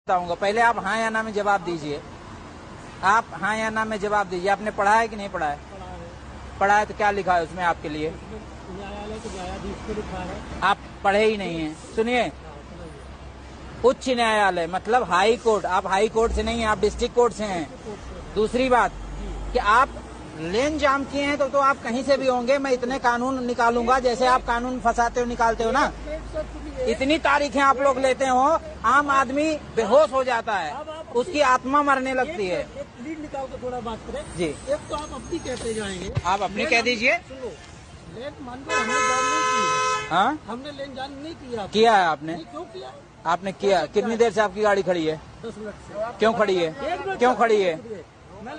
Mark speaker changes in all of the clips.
Speaker 1: बताऊंगा। पहले आप हाँ या ना में जवाब दीजिए। आप हाँ या ना में जवाब दीजिए। आपने पढ़ा है कि नहीं पढ़ा है? पढ़ा है तो क्या लिखा है उसमें आपके लिए?
Speaker 2: न्यायालय के न्यायाधीश को लिखा है।
Speaker 1: आप पढ़े ही नहीं हैं। सुनिए, उच्च न्यायालय मतलब हाई कोर्ट। आप हाई कोर्ट से नहीं, आप डिस्ट्रिक्ट कोर्ट से हैं। दूसरी बात कि आप लेन जाम किए हैं तो आप कहीं से भी होंगे। मैं इतने कानून निकालूंगा जैसे आप कानून फंसाते हो निकालते हो ना। इतनी तारीखें आप लोग लेते हो, आम आदमी बेहोश हो जाता है, उसकी आत्मा मरने लगती है।
Speaker 2: एक लीड निकाल के थोड़ा बात करें
Speaker 1: जी,
Speaker 2: एक तो आप अपनी कहते जाएंगे।
Speaker 1: आप अपनी कह दीजिए।
Speaker 2: सुनो, लेन मान लो हमने जान नहीं की।
Speaker 1: हाँ,
Speaker 2: हमने लेन जान नहीं किया।
Speaker 1: किया है आपने?
Speaker 2: क्यों किया?
Speaker 1: आपने किया। कितनी देर से आपकी गाड़ी खड़ी है?
Speaker 2: 10 मिनट से।
Speaker 1: क्यों खड़ी है? क्यों खड़ी है?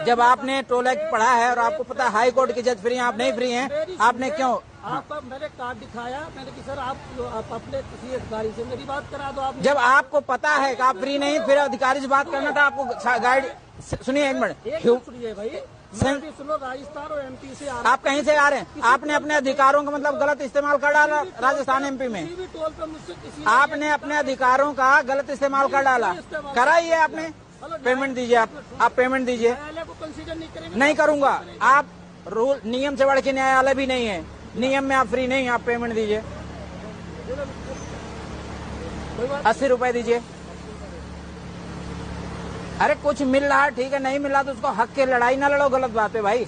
Speaker 1: जब आपने टोल एक्ट पढ़ा है और आपको पता है हाई कोर्ट के जज फ्री हैं, आप नहीं फ्री हैं, आपने क्यों?
Speaker 2: आप मैंने कार्ड दिखाया, मैंने कि सर आप अपने किसी अधिकारी से मेरी बात करा दो। आप
Speaker 1: जब आपको पता है कि आप फ्री नहीं, फिर अधिकारी से बात करना था आपको। गाइड सुनिए, एक मिनट
Speaker 2: सुनिए भाई, मैं भी सुनो, राजस्थान और एमपी से आ रहा।
Speaker 1: आप कहीं से आ रहे हैं? आपने अपने अधिकारों का मतलब गलत इस्तेमाल कर डाला राजस्थान एमपी में।
Speaker 2: किसी भी टोल पर मुझसे किसी
Speaker 1: आपने अपने अधिकारों का गलत इस्तेमाल कर डाला। कराइए, आपने पेमेंट दीजिए। आप पेमेंट दीजिए।
Speaker 2: न्यायालय को कंसीडर नहीं करेंगे।
Speaker 1: नहीं करूंगा। आप रूल नियम से बढ़ के न्यायालय भी नहीं है। नियम में आप फ्री नहीं, आप पेमेंट दीजिए। 80 रुपए दीजिए। अरे कुछ मिल रहा है ठीक है, नहीं मिल रहा तो उसको हक के लड़ाई ना लड़ो। गलत बात है भाई।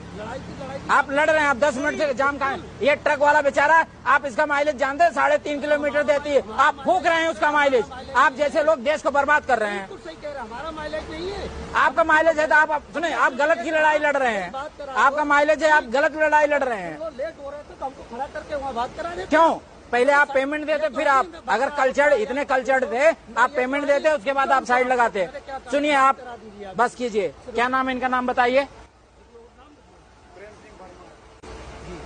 Speaker 1: आप लड़ रहे हैं, आप 10 मिनट से जाम कहाँ है? ये ट्रक वाला बेचारा, आप इसका माइलेज जानते हैं 3.5 किलोमीटर देती है, आप फूक रहे हैं उसका माइलेज। आप जैसे लोग देश को बर्बाद कर रहे हैं।
Speaker 2: सही कह रहे हैं, हमारा माइलेज नहीं है।
Speaker 1: आपका माइलेज है तो आप सुने, आप गलत की लड़ाई लड़ रहे हैं। आपका माइलेज है, आप गलत लड़ाई लड़ रहे हैं।
Speaker 2: लेट हो रहे थे तो हमको खड़ा करके वहाँ बात करा देते।
Speaker 1: क्यों? पहले आप पेमेंट देते, फिर आप अगर कल्चर इतने कल्चर्ड थे, आप पेमेंट देते, उसके बाद आप साइड लगाते। सुनिए, आप बस कीजिए। क्या नाम है इनका? नाम बताइए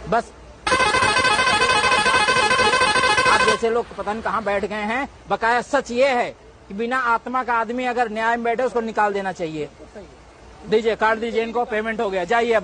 Speaker 1: बस। आप जैसे लोग पता नहीं कहाँ बैठ गए हैं। बकाया सच ये है कि बिना आत्मा का आदमी अगर न्याय में बैठे उसको निकाल देना चाहिए। दीजिए, कार्ड दीजिए इनको, पेमेंट हो गया, जाइए अब।